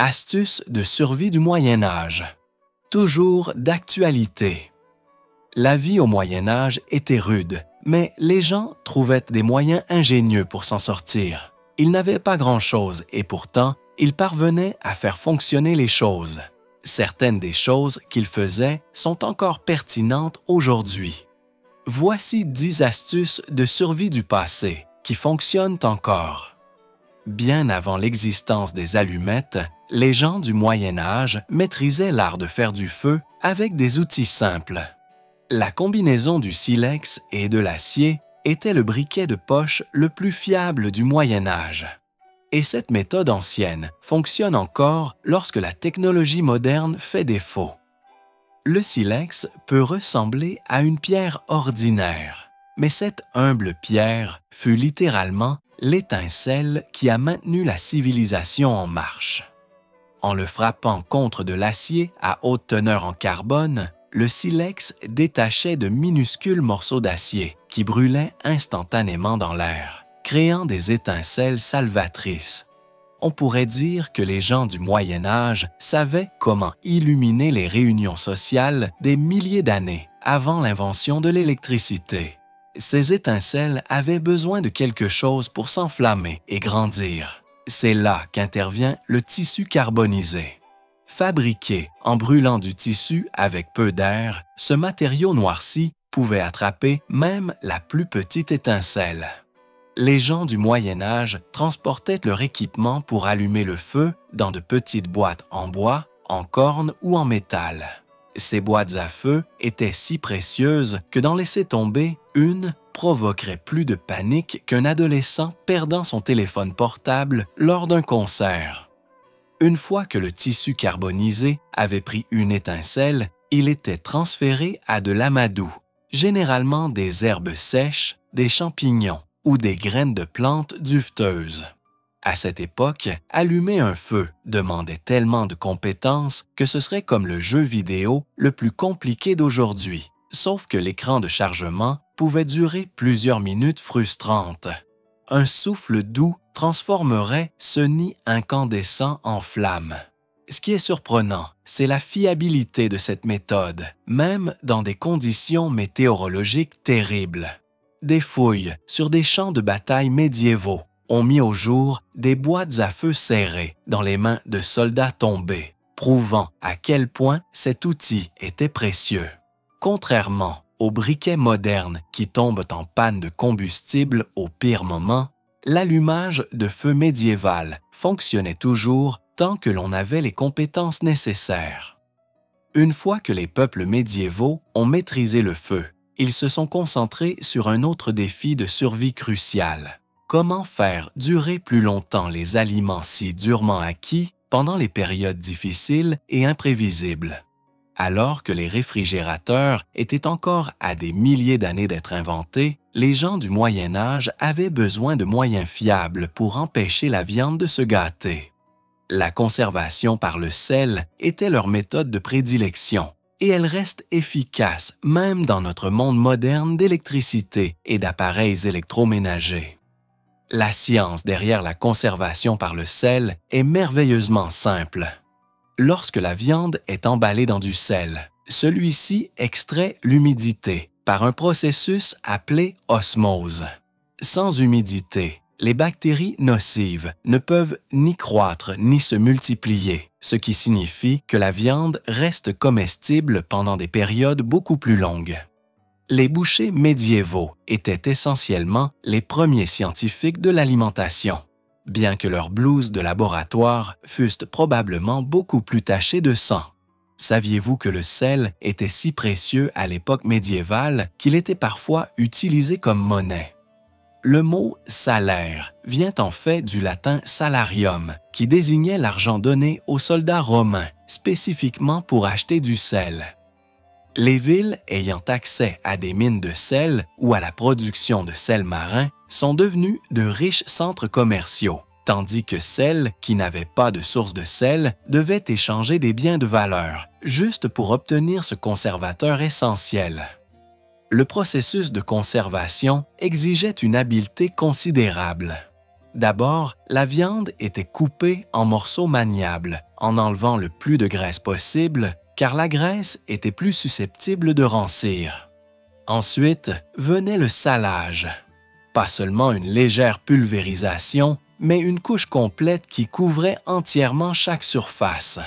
Astuces de survie du Moyen Âge. Toujours d'actualité. La vie au Moyen Âge était rude, mais les gens trouvaient des moyens ingénieux pour s'en sortir. Ils n'avaient pas grand-chose et pourtant, ils parvenaient à faire fonctionner les choses. Certaines des choses qu'ils faisaient sont encore pertinentes aujourd'hui. Voici 10 astuces de survie du passé qui fonctionnent encore. Bien avant l'existence des allumettes, les gens du Moyen Âge maîtrisaient l'art de faire du feu avec des outils simples. La combinaison du silex et de l'acier était le briquet de poche le plus fiable du Moyen Âge. Et cette méthode ancienne fonctionne encore lorsque la technologie moderne fait défaut. Le silex peut ressembler à une pierre ordinaire, mais cette humble pierre fut littéralement l'étincelle qui a maintenu la civilisation en marche. En le frappant contre de l'acier à haute teneur en carbone, le silex détachait de minuscules morceaux d'acier qui brûlaient instantanément dans l'air, créant des étincelles salvatrices. On pourrait dire que les gens du Moyen Âge savaient comment illuminer les réunions sociales des milliers d'années avant l'invention de l'électricité. Ces étincelles avaient besoin de quelque chose pour s'enflammer et grandir. C'est là qu'intervient le tissu carbonisé. Fabriqué en brûlant du tissu avec peu d'air, ce matériau noirci pouvait attraper même la plus petite étincelle. Les gens du Moyen Âge transportaient leur équipement pour allumer le feu dans de petites boîtes en bois, en corne ou en métal. Ces boîtes à feu étaient si précieuses que d'en laisser tomber une provoquerait plus de panique qu'un adolescent perdant son téléphone portable lors d'un concert. Une fois que le tissu carbonisé avait pris une étincelle, il était transféré à de l'amadou, généralement des herbes sèches, des champignons ou des graines de plantes duveteuses. À cette époque, allumer un feu demandait tellement de compétences que ce serait comme le jeu vidéo le plus compliqué d'aujourd'hui, sauf que l'écran de chargement pouvait durer plusieurs minutes frustrantes. Un souffle doux transformerait ce nid incandescent en flamme. Ce qui est surprenant, c'est la fiabilité de cette méthode, même dans des conditions météorologiques terribles. Des fouilles sur des champs de bataille médiévaux ont mis au jour des boîtes à feu serrées dans les mains de soldats tombés, prouvant à quel point cet outil était précieux. Contrairement aux briquets modernes qui tombent en panne de combustible au pire moment, l'allumage de feu médiéval fonctionnait toujours tant que l'on avait les compétences nécessaires. Une fois que les peuples médiévaux ont maîtrisé le feu, ils se sont concentrés sur un autre défi de survie crucial. Comment faire durer plus longtemps les aliments si durement acquis pendant les périodes difficiles et imprévisibles? Alors que les réfrigérateurs étaient encore à des milliers d'années d'être inventés, les gens du Moyen Âge avaient besoin de moyens fiables pour empêcher la viande de se gâter. La conservation par le sel était leur méthode de prédilection, et elle reste efficace même dans notre monde moderne d'électricité et d'appareils électroménagers. La science derrière la conservation par le sel est merveilleusement simple. Lorsque la viande est emballée dans du sel, celui-ci extrait l'humidité par un processus appelé osmose. Sans humidité, les bactéries nocives ne peuvent ni croître ni se multiplier, ce qui signifie que la viande reste comestible pendant des périodes beaucoup plus longues. Les bouchers médiévaux étaient essentiellement les premiers scientifiques de l'alimentation, bien que leurs blouses de laboratoire fussent probablement beaucoup plus tachées de sang. Saviez-vous que le sel était si précieux à l'époque médiévale qu'il était parfois utilisé comme monnaie? Le mot « salaire » vient en fait du latin « salarium », qui désignait l'argent donné aux soldats romains, spécifiquement pour acheter du sel. Les villes ayant accès à des mines de sel ou à la production de sel marin sont devenues de riches centres commerciaux, tandis que celles qui n'avaient pas de source de sel devaient échanger des biens de valeur, juste pour obtenir ce conservateur essentiel. Le processus de conservation exigeait une habileté considérable. D'abord, la viande était coupée en morceaux maniables, en enlevant le plus de graisse possible, car la graisse était plus susceptible de rancir. Ensuite, venait le salage. Pas seulement une légère pulvérisation, mais une couche complète qui couvrait entièrement chaque surface.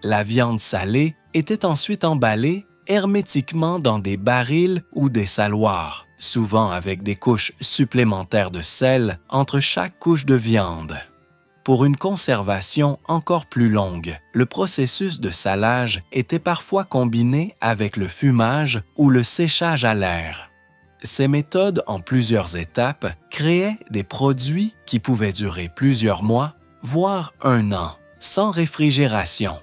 La viande salée était ensuite emballée hermétiquement dans des barils ou des saloirs, souvent avec des couches supplémentaires de sel entre chaque couche de viande. Pour une conservation encore plus longue, le processus de salage était parfois combiné avec le fumage ou le séchage à l'air. Ces méthodes en plusieurs étapes créaient des produits qui pouvaient durer plusieurs mois, voire un an, sans réfrigération.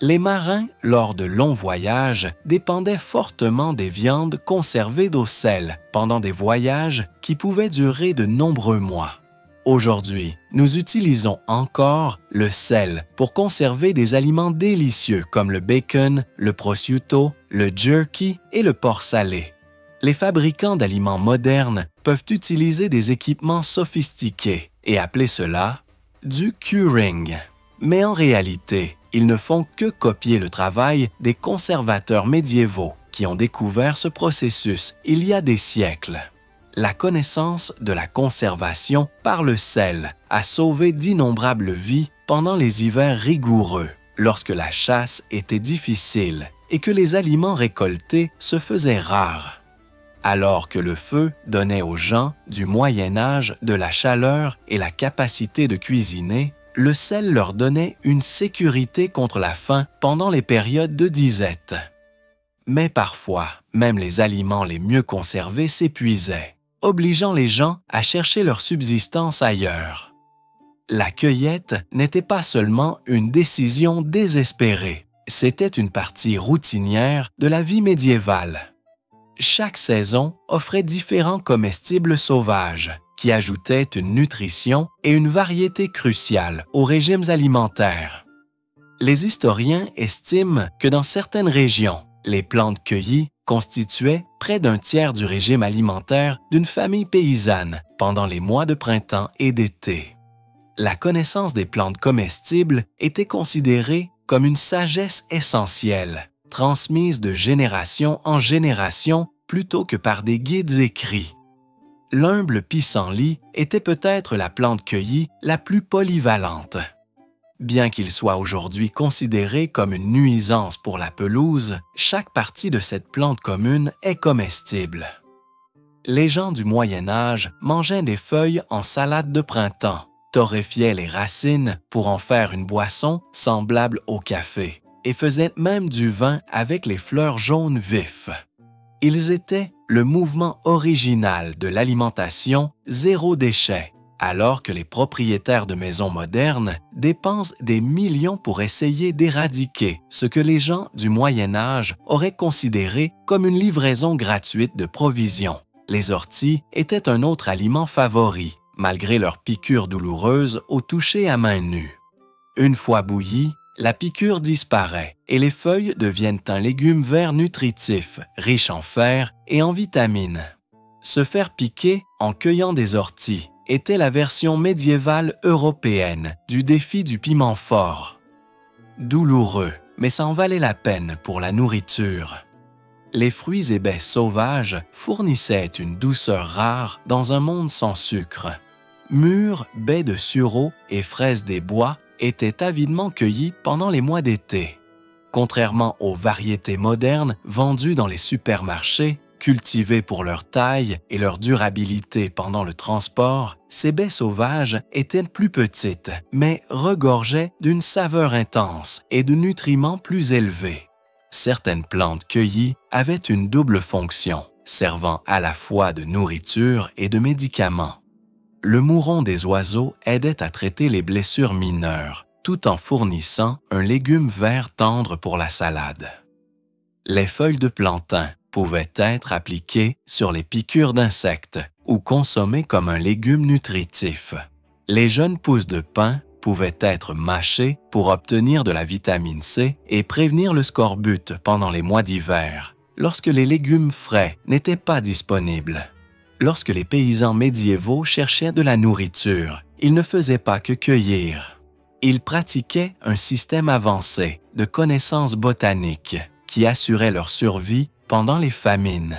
Les marins, lors de longs voyages, dépendaient fortement des viandes conservées d'eau sel pendant des voyages qui pouvaient durer de nombreux mois. Aujourd'hui, nous utilisons encore le sel pour conserver des aliments délicieux comme le bacon, le prosciutto, le jerky et le porc salé. Les fabricants d'aliments modernes peuvent utiliser des équipements sophistiqués et appeler cela du curing. Mais en réalité, ils ne font que copier le travail des conservateurs médiévaux qui ont découvert ce processus il y a des siècles. La connaissance de la conservation par le sel a sauvé d'innombrables vies pendant les hivers rigoureux, lorsque la chasse était difficile et que les aliments récoltés se faisaient rares. Alors que le feu donnait aux gens du Moyen Âge de la chaleur et la capacité de cuisiner, le sel leur donnait une sécurité contre la faim pendant les périodes de disette. Mais parfois, même les aliments les mieux conservés s'épuisaient, obligeant les gens à chercher leur subsistance ailleurs. La cueillette n'était pas seulement une décision désespérée, c'était une partie routinière de la vie médiévale. Chaque saison offrait différents comestibles sauvages qui ajoutaient une nutrition et une variété cruciale aux régimes alimentaires. Les historiens estiment que dans certaines régions, les plantes cueillies constituaient près d'un tiers du régime alimentaire d'une famille paysanne pendant les mois de printemps et d'été. La connaissance des plantes comestibles était considérée comme une sagesse essentielle, transmise de génération en génération plutôt que par des guides écrits. L'humble pissenlit était peut-être la plante cueillie la plus polyvalente. Bien qu'il soit aujourd'hui considéré comme une nuisance pour la pelouse, chaque partie de cette plante commune est comestible. Les gens du Moyen Âge mangeaient des feuilles en salade de printemps, torréfiaient les racines pour en faire une boisson semblable au café et faisaient même du vin avec les fleurs jaunes vifs. Ils étaient le mouvement original de l'alimentation zéro déchet, alors que les propriétaires de maisons modernes dépensent des millions pour essayer d'éradiquer ce que les gens du Moyen Âge auraient considéré comme une livraison gratuite de provisions. Les orties étaient un autre aliment favori, malgré leur piqûre douloureuse au toucher à main nue. Une fois bouillie, la piqûre disparaît et les feuilles deviennent un légume vert nutritif, riche en fer et en vitamines. Se faire piquer en cueillant des orties était la version médiévale européenne du défi du piment fort. Douloureux, mais ça en valait la peine pour la nourriture. Les fruits et baies sauvages fournissaient une douceur rare dans un monde sans sucre. Mûres, baies de sureau et fraises des bois étaient avidement cueillies pendant les mois d'été. Contrairement aux variétés modernes vendues dans les supermarchés, cultivées pour leur taille et leur durabilité pendant le transport, ces baies sauvages étaient plus petites, mais regorgeaient d'une saveur intense et de nutriments plus élevés. Certaines plantes cueillies avaient une double fonction, servant à la fois de nourriture et de médicaments. Le mouron des oiseaux aidait à traiter les blessures mineures, tout en fournissant un légume vert tendre pour la salade. Les feuilles de plantain pouvaient être appliquées sur les piqûres d'insectes ou consommées comme un légume nutritif. Les jeunes pousses de pin pouvaient être mâchées pour obtenir de la vitamine C et prévenir le scorbut pendant les mois d'hiver, lorsque les légumes frais n'étaient pas disponibles. Lorsque les paysans médiévaux cherchaient de la nourriture, ils ne faisaient pas que cueillir. Ils pratiquaient un système avancé de connaissances botaniques qui assurait leur survie pendant les famines.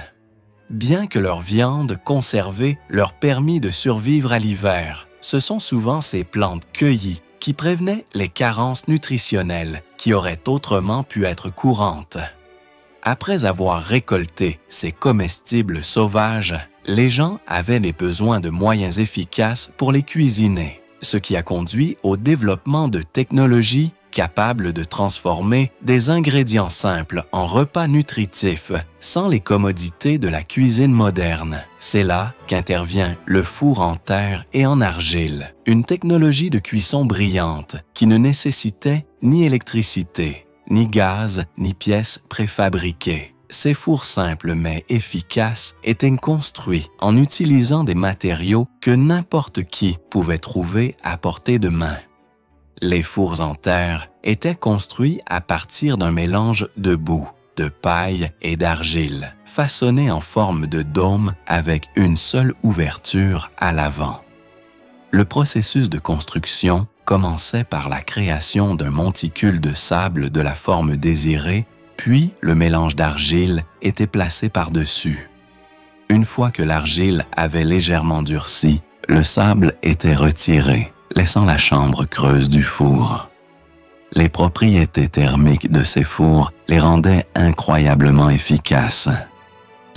Bien que leur viande conservée leur permit de survivre à l'hiver, ce sont souvent ces plantes cueillies qui prévenaient les carences nutritionnelles qui auraient autrement pu être courantes. Après avoir récolté ces comestibles sauvages, les gens avaient des besoins de moyens efficaces pour les cuisiner, ce qui a conduit au développement de technologies capables de transformer des ingrédients simples en repas nutritifs sans les commodités de la cuisine moderne. C'est là qu'intervient le four en terre et en argile, une technologie de cuisson brillante qui ne nécessitait ni électricité, ni gaz, ni pièces préfabriquées. Ces fours simples mais efficaces étaient construits en utilisant des matériaux que n'importe qui pouvait trouver à portée de main. Les fours en terre étaient construits à partir d'un mélange de boue, de paille et d'argile, façonnés en forme de dôme avec une seule ouverture à l'avant. Le processus de construction commençait par la création d'un monticule de sable de la forme désirée, puis le mélange d'argile était placé par-dessus. Une fois que l'argile avait légèrement durci, le sable était retiré, laissant la chambre creuse du four. Les propriétés thermiques de ces fours les rendaient incroyablement efficaces.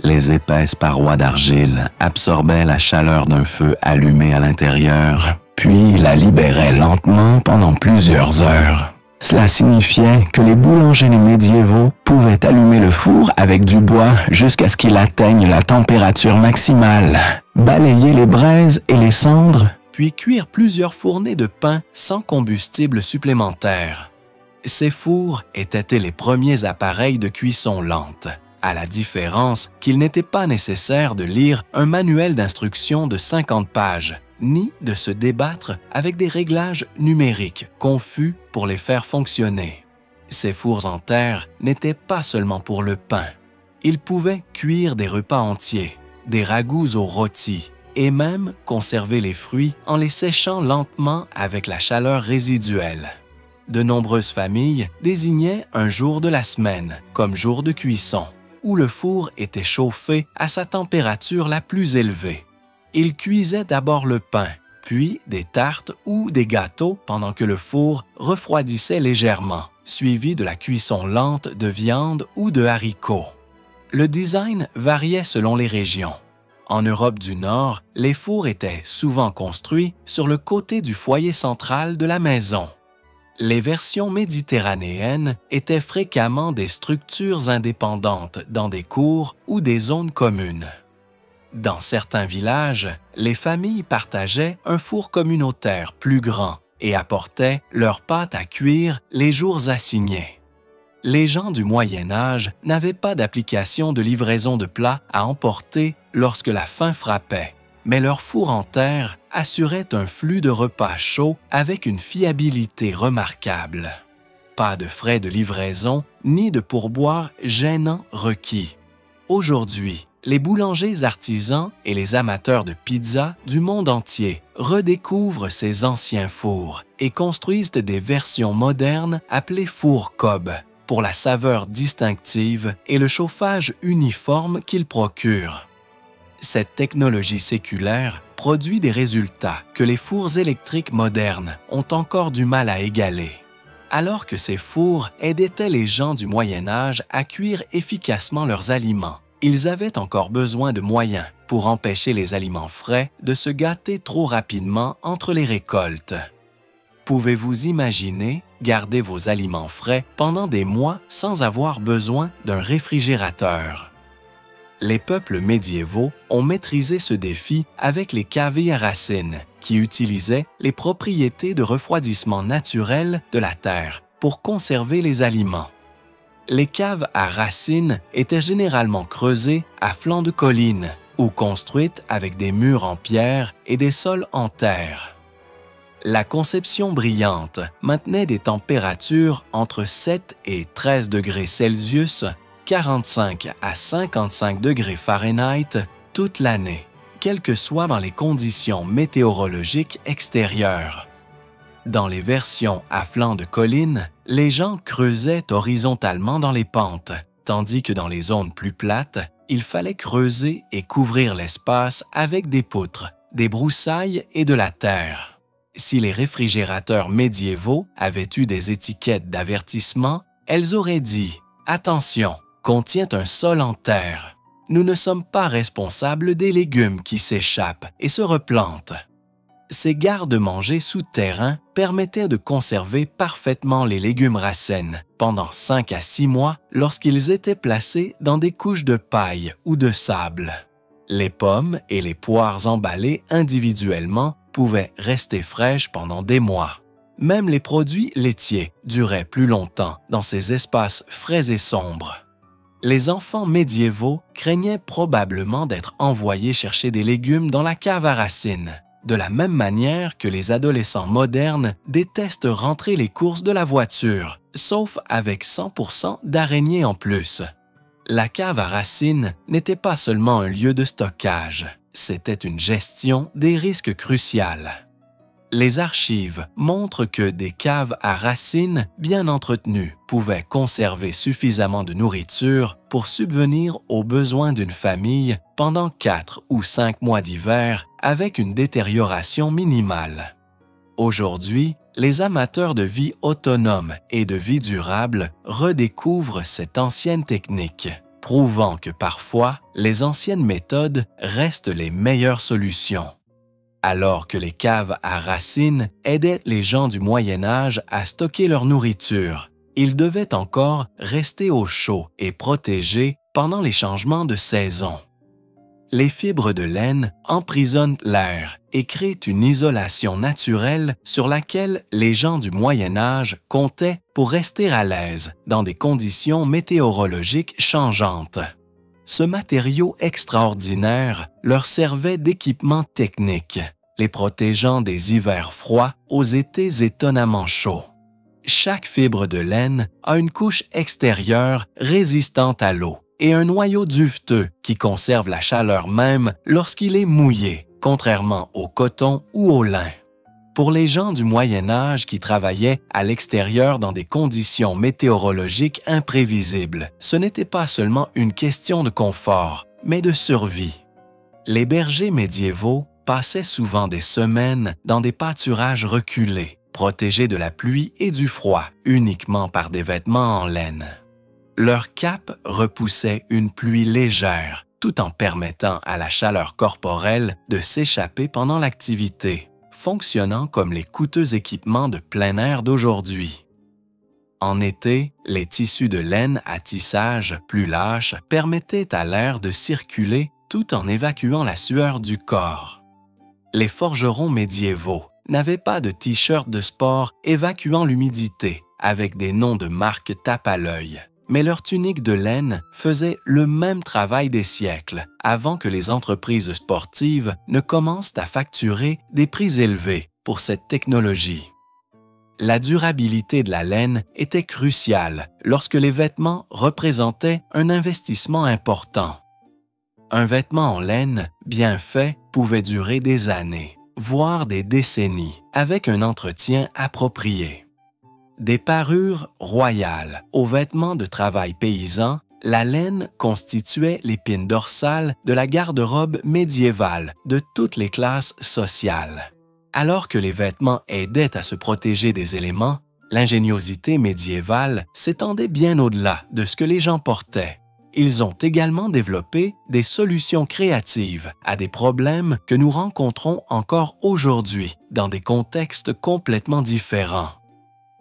Les épaisses parois d'argile absorbaient la chaleur d'un feu allumé à l'intérieur, puis la libéraient lentement pendant plusieurs heures. Cela signifiait que les boulangers médiévaux pouvaient allumer le four avec du bois jusqu'à ce qu'il atteigne la température maximale, balayer les braises et les cendres, puis cuire plusieurs fournées de pain sans combustible supplémentaire. Ces fours étaient les premiers appareils de cuisson lente, à la différence qu'il n'était pas nécessaire de lire un manuel d'instruction de 50 pages, ni de se débattre avec des réglages numériques confus pour les faire fonctionner. Ces fours en terre n'étaient pas seulement pour le pain. Ils pouvaient cuire des repas entiers, des ragoûts au rôti, et même conserver les fruits en les séchant lentement avec la chaleur résiduelle. De nombreuses familles désignaient un jour de la semaine comme jour de cuisson, où le four était chauffé à sa température la plus élevée. Ils cuisaient d'abord le pain, puis des tartes ou des gâteaux pendant que le four refroidissait légèrement, suivi de la cuisson lente de viande ou de haricots. Le design variait selon les régions. En Europe du Nord, les fours étaient souvent construits sur le côté du foyer central de la maison. Les versions méditerranéennes étaient fréquemment des structures indépendantes dans des cours ou des zones communes. Dans certains villages, les familles partageaient un four communautaire plus grand et apportaient leur pâte à cuire les jours assignés. Les gens du Moyen Âge n'avaient pas d'application de livraison de plats à emporter lorsque la faim frappait, mais leur four en terre assurait un flux de repas chauds avec une fiabilité remarquable. Pas de frais de livraison ni de pourboire gênants requis. Aujourd'hui, les boulangers artisans et les amateurs de pizza du monde entier redécouvrent ces anciens fours et construisent des versions modernes appelées fours Cobb pour la saveur distinctive et le chauffage uniforme qu'ils procurent. Cette technologie séculaire produit des résultats que les fours électriques modernes ont encore du mal à égaler. Alors que ces fours aidaient les gens du Moyen Âge à cuire efficacement leurs aliments, ils avaient encore besoin de moyens pour empêcher les aliments frais de se gâter trop rapidement entre les récoltes. Pouvez-vous imaginer garder vos aliments frais pendant des mois sans avoir besoin d'un réfrigérateur? Les peuples médiévaux ont maîtrisé ce défi avec les cavées à racines, qui utilisaient les propriétés de refroidissement naturel de la terre pour conserver les aliments. Les caves à racines étaient généralement creusées à flanc de collines ou construites avec des murs en pierre et des sols en terre. La conception brillante maintenait des températures entre 7 et 13 degrés Celsius, 45 à 55 degrés Fahrenheit toute l'année, quelles que soient dans les conditions météorologiques extérieures. Dans les versions à flanc de colline, les gens creusaient horizontalement dans les pentes, tandis que dans les zones plus plates, il fallait creuser et couvrir l'espace avec des poutres, des broussailles et de la terre. Si les réfrigérateurs médiévaux avaient eu des étiquettes d'avertissement, elles auraient dit « Attention, contient un sol en terre. Nous ne sommes pas responsables des légumes qui s'échappent et se replantent. » Ces garde-manger souterrains permettaient de conserver parfaitement les légumes racines pendant 5 à 6 mois lorsqu'ils étaient placés dans des couches de paille ou de sable. Les pommes et les poires emballées individuellement pouvaient rester fraîches pendant des mois. Même les produits laitiers duraient plus longtemps dans ces espaces frais et sombres. Les enfants médiévaux craignaient probablement d'être envoyés chercher des légumes dans la cave à racines, de la même manière que les adolescents modernes détestent rentrer les courses de la voiture, sauf avec 100% d'araignées en plus. La cave à racines n'était pas seulement un lieu de stockage, c'était une gestion des risques cruciales. Les archives montrent que des caves à racines bien entretenues pouvaient conserver suffisamment de nourriture pour subvenir aux besoins d'une famille pendant 4 ou 5 mois d'hiver avec une détérioration minimale. Aujourd'hui, les amateurs de vie autonome et de vie durable redécouvrent cette ancienne technique, prouvant que parfois, les anciennes méthodes restent les meilleures solutions. Alors que les caves à racines aidaient les gens du Moyen Âge à stocker leur nourriture, ils devaient encore rester au chaud et protégés pendant les changements de saison. Les fibres de laine emprisonnent l'air et créent une isolation naturelle sur laquelle les gens du Moyen Âge comptaient pour rester à l'aise dans des conditions météorologiques changeantes. Ce matériau extraordinaire leur servait d'équipement technique, les protégeant des hivers froids aux étés étonnamment chauds. Chaque fibre de laine a une couche extérieure résistante à l'eau et un noyau duveteux qui conserve la chaleur même lorsqu'il est mouillé, contrairement au coton ou au lin. Pour les gens du Moyen Âge qui travaillaient à l'extérieur dans des conditions météorologiques imprévisibles, ce n'était pas seulement une question de confort, mais de survie. Les bergers médiévaux passaient souvent des semaines dans des pâturages reculés, protégés de la pluie et du froid, uniquement par des vêtements en laine. Leur cape repoussait une pluie légère, tout en permettant à la chaleur corporelle de s'échapper pendant l'activité, fonctionnant comme les coûteux équipements de plein air d'aujourd'hui. En été, les tissus de laine à tissage plus lâches permettaient à l'air de circuler tout en évacuant la sueur du corps. Les forgerons médiévaux n'avaient pas de t-shirt de sport évacuant l'humidité avec des noms de marques tape à l'œil, mais leur tunique de laine faisait le même travail des siècles avant que les entreprises sportives ne commencent à facturer des prix élevés pour cette technologie. La durabilité de la laine était cruciale lorsque les vêtements représentaient un investissement important. Un vêtement en laine bien fait pouvait durer des années, voire des décennies, avec un entretien approprié. Des parures royales aux vêtements de travail paysan, la laine constituait l'épine dorsale de la garde-robe médiévale de toutes les classes sociales. Alors que les vêtements aidaient à se protéger des éléments, l'ingéniosité médiévale s'étendait bien au-delà de ce que les gens portaient. Ils ont également développé des solutions créatives à des problèmes que nous rencontrons encore aujourd'hui dans des contextes complètement différents.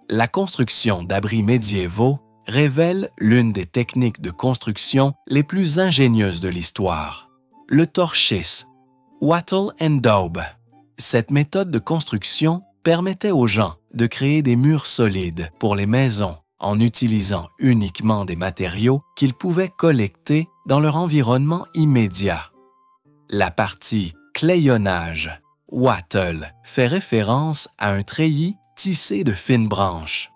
La construction d'abris médiévaux révèle l'une des techniques de construction les plus ingénieuses de l'histoire, le torchis, wattle and daub. Cette méthode de construction permettait aux gens de créer des murs solides pour les maisons en utilisant uniquement des matériaux qu'ils pouvaient collecter dans leur environnement immédiat. La partie clayonnage, wattle, fait référence à un treillis tissé de fines branches.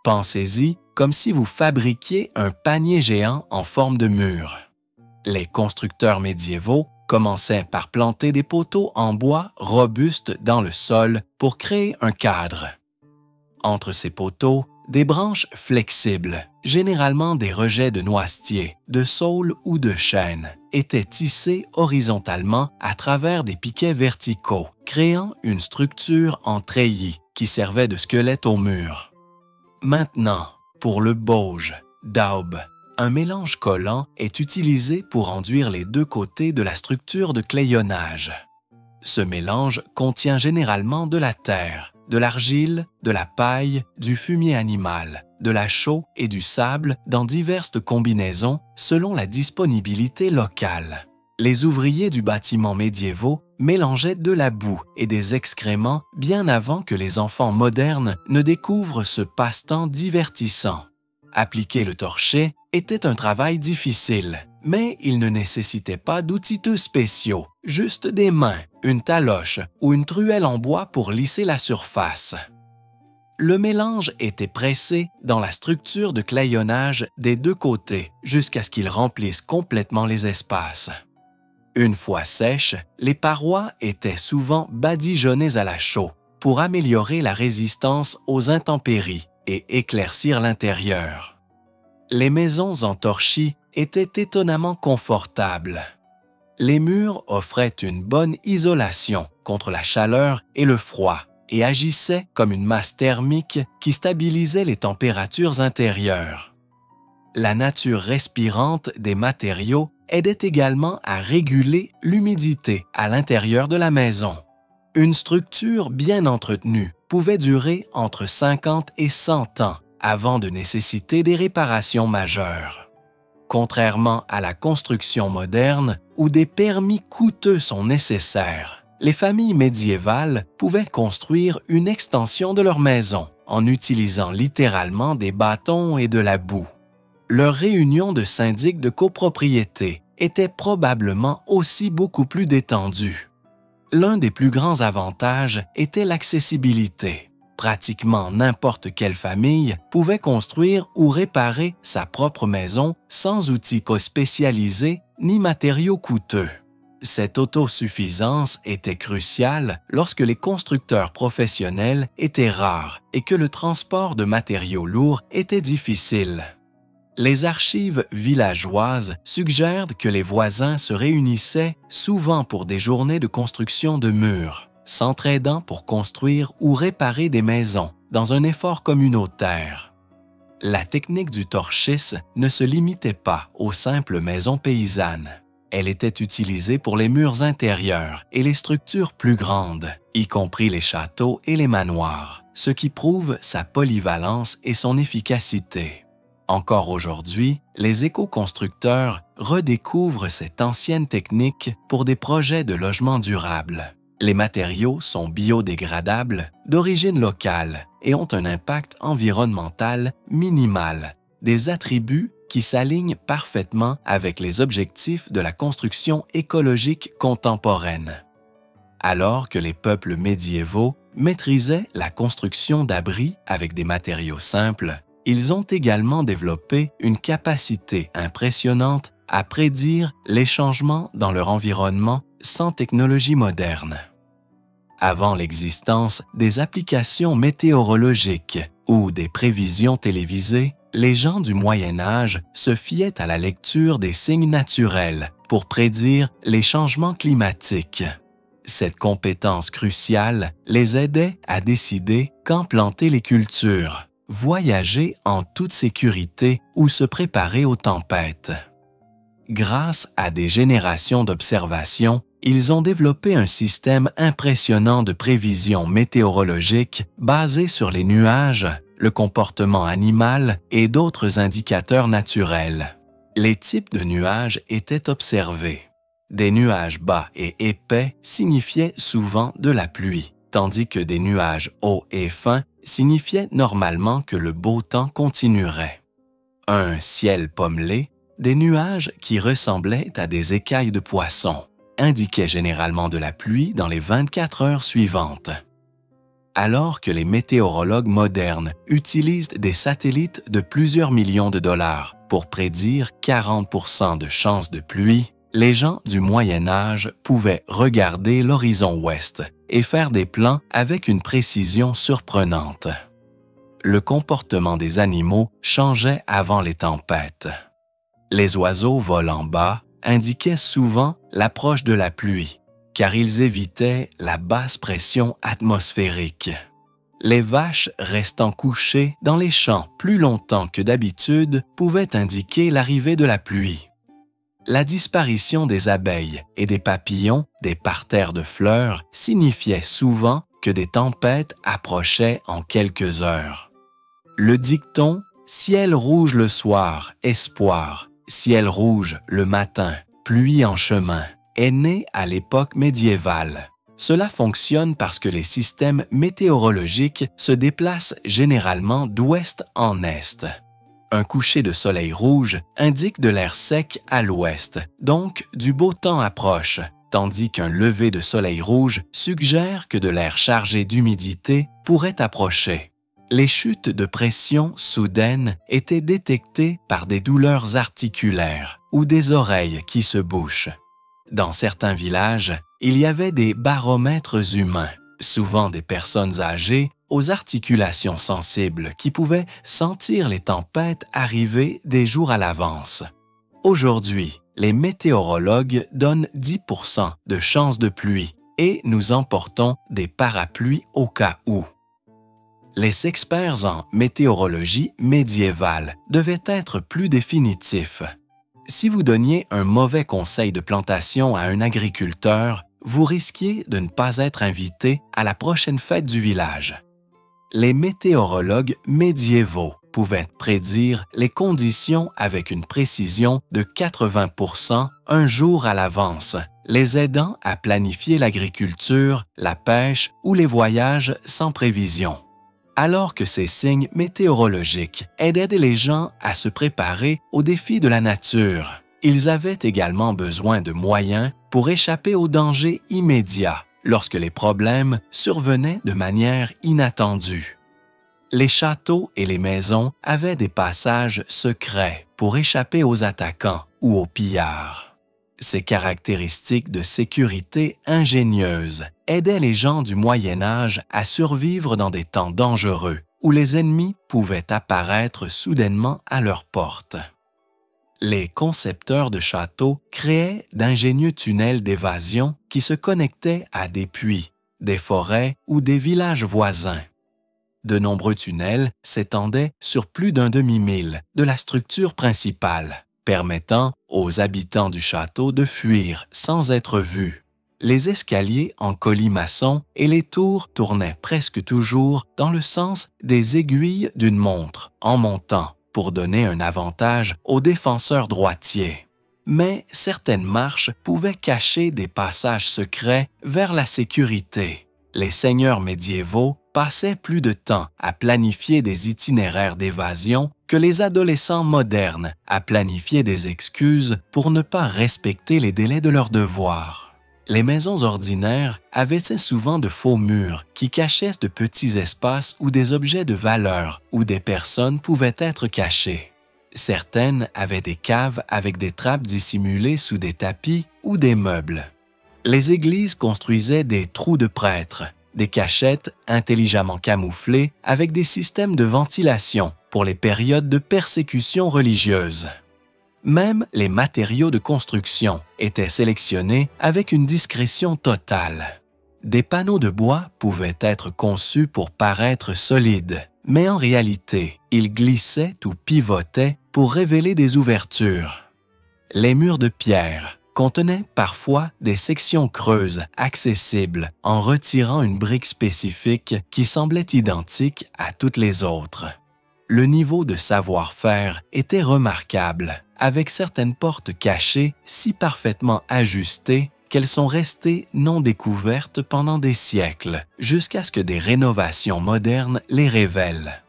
Pensez-y comme si vous fabriquiez un panier géant en forme de mur. Les constructeurs médiévaux commençaient par planter des poteaux en bois robustes dans le sol pour créer un cadre. Entre ces poteaux, des branches flexibles, généralement des rejets de noisetier, de saule ou de chêne, étaient tissées horizontalement à travers des piquets verticaux, créant une structure en treillis qui servait de squelette au mur. Maintenant, pour le bauge, daube, un mélange collant est utilisé pour enduire les deux côtés de la structure de clayonnage. Ce mélange contient généralement de la terre, de l'argile, de la paille, du fumier animal, de la chaux et du sable dans diverses combinaisons selon la disponibilité locale. Les ouvriers du bâtiment médiévaux mélangeaient de la boue et des excréments bien avant que les enfants modernes ne découvrent ce passe-temps divertissant. Appliquer le torchis était un travail difficile, mais il ne nécessitait pas d'outils spéciaux, juste des mains, une taloche ou une truelle en bois pour lisser la surface. Le mélange était pressé dans la structure de clayonnage des deux côtés jusqu'à ce qu'il remplisse complètement les espaces. Une fois sèches, les parois étaient souvent badigeonnées à la chaux pour améliorer la résistance aux intempéries et éclaircir l'intérieur. Les maisons en torchis étaient étonnamment confortables. Les murs offraient une bonne isolation contre la chaleur et le froid et agissaient comme une masse thermique qui stabilisait les températures intérieures. La nature respirante des matériaux aidait également à réguler l'humidité à l'intérieur de la maison. Une structure bien entretenue pouvait durer entre 50 et 100 ans avant de nécessiter des réparations majeures. Contrairement à la construction moderne, où des permis coûteux sont nécessaires, les familles médiévales pouvaient construire une extension de leur maison en utilisant littéralement des bâtons et de la boue. Leur réunion de syndics de copropriété était probablement aussi beaucoup plus détendue. L'un des plus grands avantages était l'accessibilité. Pratiquement n'importe quelle famille pouvait construire ou réparer sa propre maison sans outils spécialisés ni matériaux coûteux. Cette autosuffisance était cruciale lorsque les constructeurs professionnels étaient rares et que le transport de matériaux lourds était difficile. Les archives villageoises suggèrent que les voisins se réunissaient souvent pour des journées de construction de murs, s'entraidant pour construire ou réparer des maisons dans un effort communautaire. La technique du torchis ne se limitait pas aux simples maisons paysannes. Elle était utilisée pour les murs intérieurs et les structures plus grandes, y compris les châteaux et les manoirs, ce qui prouve sa polyvalence et son efficacité. Encore aujourd'hui, les éco-constructeurs redécouvrent cette ancienne technique pour des projets de logement durable. Les matériaux sont biodégradables, d'origine locale et ont un impact environnemental minimal, des attributs qui s'alignent parfaitement avec les objectifs de la construction écologique contemporaine. Alors que les peuples médiévaux maîtrisaient la construction d'abris avec des matériaux simples, ils ont également développé une capacité impressionnante à prédire les changements dans leur environnement sans technologie moderne. Avant l'existence des applications météorologiques ou des prévisions télévisées, les gens du Moyen Âge se fiaient à la lecture des signes naturels pour prédire les changements climatiques. Cette compétence cruciale les aidait à décider quand planter les cultures, voyager en toute sécurité ou se préparer aux tempêtes. Grâce à des générations d'observations, ils ont développé un système impressionnant de prévisions météorologiques basé sur les nuages, le comportement animal et d'autres indicateurs naturels. Les types de nuages étaient observés. Des nuages bas et épais signifiaient souvent de la pluie, tandis que des nuages hauts et fins signifiaient normalement que le beau temps continuerait. Un ciel pommelé, des nuages qui ressemblaient à des écailles de poisson, indiquaient généralement de la pluie dans les 24 heures suivantes. Alors que les météorologues modernes utilisent des satellites de plusieurs millions de dollars pour prédire 40% de chances de pluie, Les gens du Moyen Âge pouvaient regarder l'horizon ouest et faire des plans avec une précision surprenante. Le comportement des animaux changeait avant les tempêtes. Les oiseaux volant bas indiquaient souvent l'approche de la pluie, car ils évitaient la basse pression atmosphérique. Les vaches restant couchées dans les champs plus longtemps que d'habitude pouvaient indiquer l'arrivée de la pluie. La disparition des abeilles et des papillons des parterres de fleurs signifiait souvent que des tempêtes approchaient en quelques heures. Le dicton « ciel rouge le soir, espoir, ciel rouge le matin, pluie en chemin » est né à l'époque médiévale. Cela fonctionne parce que les systèmes météorologiques se déplacent généralement d'ouest en est. Un coucher de soleil rouge indique de l'air sec à l'ouest, donc du beau temps approche, tandis qu'un lever de soleil rouge suggère que de l'air chargé d'humidité pourrait approcher. Les chutes de pression soudaines étaient détectées par des douleurs articulaires ou des oreilles qui se bouchent. Dans certains villages, il y avait des baromètres humains, souvent des personnes âgées aux articulations sensibles qui pouvaient sentir les tempêtes arriver des jours à l'avance. Aujourd'hui, les météorologues donnent 10% de chances de pluie et nous emportons des parapluies au cas où. Les experts en météorologie médiévale devaient être plus définitifs. Si vous donniez un mauvais conseil de plantation à un agriculteur, vous risquiez de ne pas être invité à la prochaine fête du village. Les météorologues médiévaux pouvaient prédire les conditions avec une précision de 80% un jour à l'avance, les aidant à planifier l'agriculture, la pêche ou les voyages sans prévision. Alors que ces signes météorologiques aidaient les gens à se préparer aux défis de la nature, ils avaient également besoin de moyens pour échapper aux dangers immédiats lorsque les problèmes survenaient de manière inattendue. Les châteaux et les maisons avaient des passages secrets pour échapper aux attaquants ou aux pillards. Ces caractéristiques de sécurité ingénieuses aidaient les gens du Moyen Âge à survivre dans des temps dangereux où les ennemis pouvaient apparaître soudainement à leur porte. Les concepteurs de châteaux créaient d'ingénieux tunnels d'évasion qui se connectaient à des puits, des forêts ou des villages voisins. De nombreux tunnels s'étendaient sur plus d'un demi-mille de la structure principale, permettant aux habitants du château de fuir sans être vus. Les escaliers en colimaçon et les tours tournaient presque toujours dans le sens des aiguilles d'une montre en montant pour donner un avantage aux défenseurs droitiers. Mais certaines marches pouvaient cacher des passages secrets vers la sécurité. Les seigneurs médiévaux passaient plus de temps à planifier des itinéraires d'évasion que les adolescents modernes à planifier des excuses pour ne pas respecter les délais de leurs devoirs. Les maisons ordinaires avaient souvent de faux murs qui cachaient de petits espaces où des objets de valeur ou des personnes pouvaient être cachés. Certaines avaient des caves avec des trappes dissimulées sous des tapis ou des meubles. Les églises construisaient des trous de prêtres, des cachettes intelligemment camouflées avec des systèmes de ventilation pour les périodes de persécution religieuse. Même les matériaux de construction étaient sélectionnés avec une discrétion totale. Des panneaux de bois pouvaient être conçus pour paraître solides, mais en réalité, ils glissaient ou pivotaient pour révéler des ouvertures. Les murs de pierre contenaient parfois des sections creuses accessibles en retirant une brique spécifique qui semblait identique à toutes les autres. Le niveau de savoir-faire était remarquable, avec certaines portes cachées si parfaitement ajustées qu'elles sont restées non découvertes pendant des siècles, jusqu'à ce que des rénovations modernes les révèlent.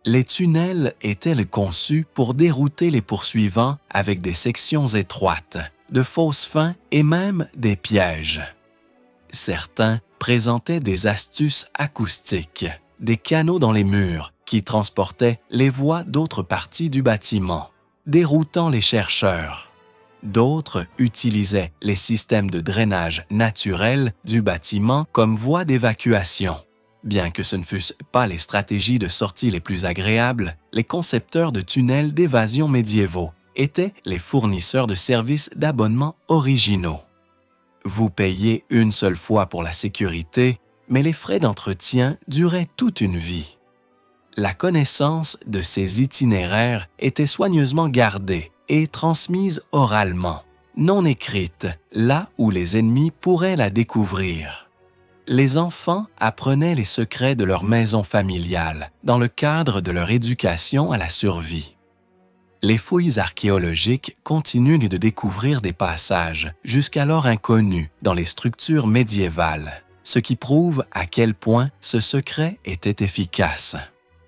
Les tunnels étaient conçus pour dérouter les poursuivants avec des sections étroites, de fausses fins et même des pièges. Certains présentaient des astuces acoustiques, des canaux dans les murs qui transportaient les voix d'autres parties du bâtiment, déroutant les chercheurs. D'autres utilisaient les systèmes de drainage naturel du bâtiment comme voie d'évacuation. Bien que ce ne fussent pas les stratégies de sortie les plus agréables, les concepteurs de tunnels d'évasion médiévaux étaient les fournisseurs de services d'abonnement originaux. Vous payez une seule fois pour la sécurité, mais les frais d'entretien duraient toute une vie. La connaissance de ces itinéraires était soigneusement gardée et transmise oralement, non écrite, là où les ennemis pourraient la découvrir. Les enfants apprenaient les secrets de leur maison familiale dans le cadre de leur éducation à la survie. Les fouilles archéologiques continuent de découvrir des passages jusqu'alors inconnus dans les structures médiévales, ce qui prouve à quel point ce secret était efficace.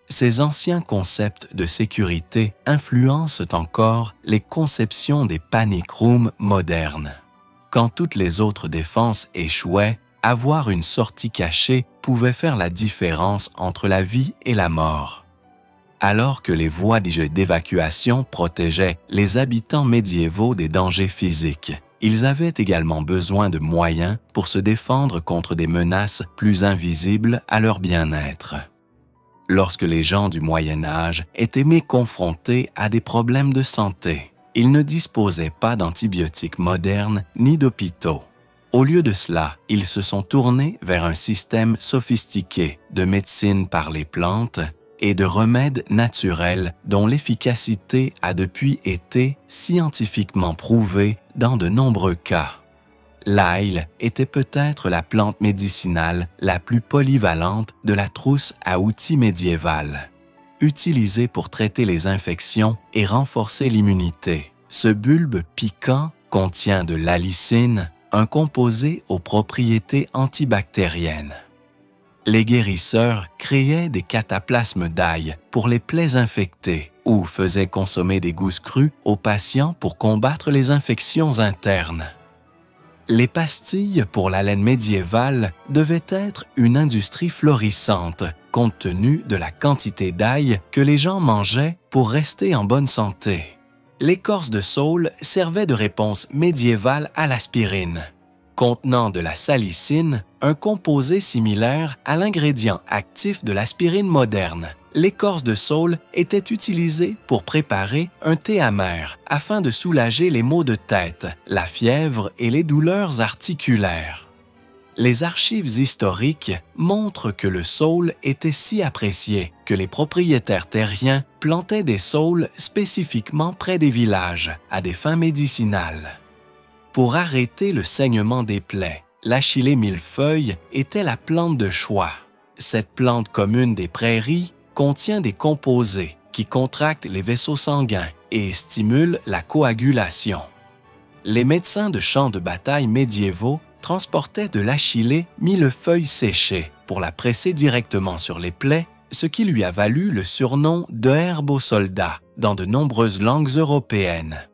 Ces anciens concepts de sécurité influencent encore les conceptions des panic rooms modernes. Quand toutes les autres défenses échouaient, avoir une sortie cachée pouvait faire la différence entre la vie et la mort. Alors que les voies d'évacuation protégeaient les habitants médiévaux des dangers physiques, ils avaient également besoin de moyens pour se défendre contre des menaces plus invisibles à leur bien-être. Lorsque les gens du Moyen Âge étaient mis confrontés à des problèmes de santé, ils ne disposaient pas d'antibiotiques modernes ni d'hôpitaux. Au lieu de cela, ils se sont tournés vers un système sophistiqué de médecine par les plantes et de remèdes naturels dont l'efficacité a depuis été scientifiquement prouvée dans de nombreux cas. L'ail était peut-être la plante médicinale la plus polyvalente de la trousse à outils médiévale. Utilisée pour traiter les infections et renforcer l'immunité, ce bulbe piquant contient de l'allicine, un composé aux propriétés antibactériennes. Les guérisseurs créaient des cataplasmes d'ail pour les plaies infectées ou faisaient consommer des gousses crues aux patients pour combattre les infections internes. Les pastilles pour la laine médiévale devaient être une industrie florissante compte tenu de la quantité d'ail que les gens mangeaient pour rester en bonne santé. L'écorce de saule servait de réponse médiévale à l'aspirine, contenant de la salicine, un composé similaire à l'ingrédient actif de l'aspirine moderne. L'écorce de saule était utilisée pour préparer un thé amer afin de soulager les maux de tête, la fièvre et les douleurs articulaires. Les archives historiques montrent que le saule était si apprécié que les propriétaires terriens plantaient des saules spécifiquement près des villages à des fins médicinales. Pour arrêter le saignement des plaies, l'achillée millefeuille était la plante de choix. Cette plante commune des prairies contient des composés qui contractent les vaisseaux sanguins et stimulent la coagulation. Les médecins de champs de bataille médiévaux transportaient de l'achillée millefeuille séchée pour la presser directement sur les plaies, ce qui lui a valu le surnom de herbe aux soldats dans de nombreuses langues européennes.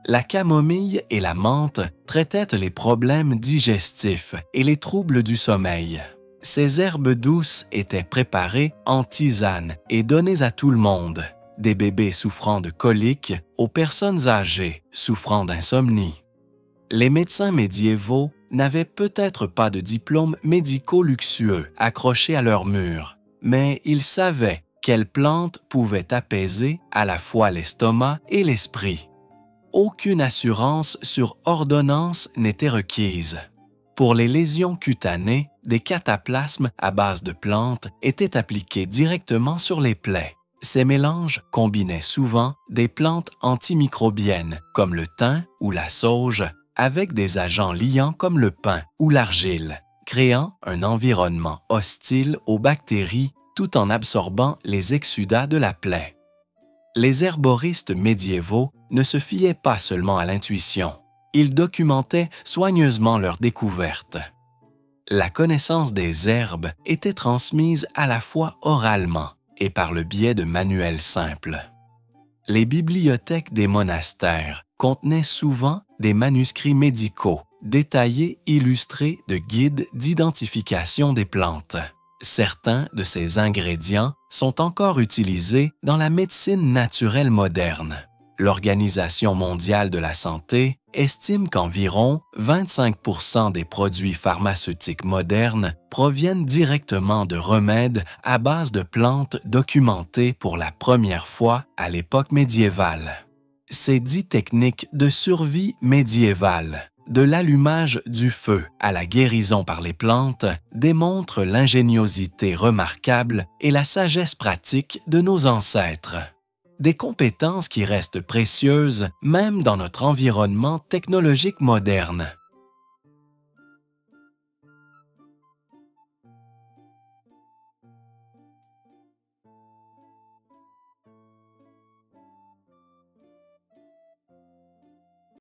La camomille et la menthe traitaient les problèmes digestifs et les troubles du sommeil. Ces herbes douces étaient préparées en tisane et données à tout le monde, des bébés souffrant de coliques aux personnes âgées souffrant d'insomnie. Les médecins médiévaux n'avaient peut-être pas de diplômes médicaux luxueux accrochés à leur mur, mais ils savaient quelles plantes pouvaient apaiser à la fois l'estomac et l'esprit. Aucune assurance sur ordonnance n'était requise. Pour les lésions cutanées, des cataplasmes à base de plantes étaient appliqués directement sur les plaies. Ces mélanges combinaient souvent des plantes antimicrobiennes comme le thym ou la sauge avec des agents liants comme le pin ou l'argile, créant un environnement hostile aux bactéries tout en absorbant les exsudats de la plaie. Les herboristes médiévaux ne se fiaient pas seulement à l'intuition. Ils documentaient soigneusement leurs découvertes. La connaissance des herbes était transmise à la fois oralement et par le biais de manuels simples. Les bibliothèques des monastères contenaient souvent des manuscrits médicaux, détaillés illustrés de guides d'identification des plantes. Certains de ces ingrédients sont encore utilisés dans la médecine naturelle moderne. L'Organisation mondiale de la santé estime qu'environ 25% des produits pharmaceutiques modernes proviennent directement de remèdes à base de plantes documentées pour la première fois à l'époque médiévale. Ces 10 techniques de survie médiévale, de l'allumage du feu à la guérison par les plantes, démontrent l'ingéniosité remarquable et la sagesse pratique de nos ancêtres. Des compétences qui restent précieuses même dans notre environnement technologique moderne.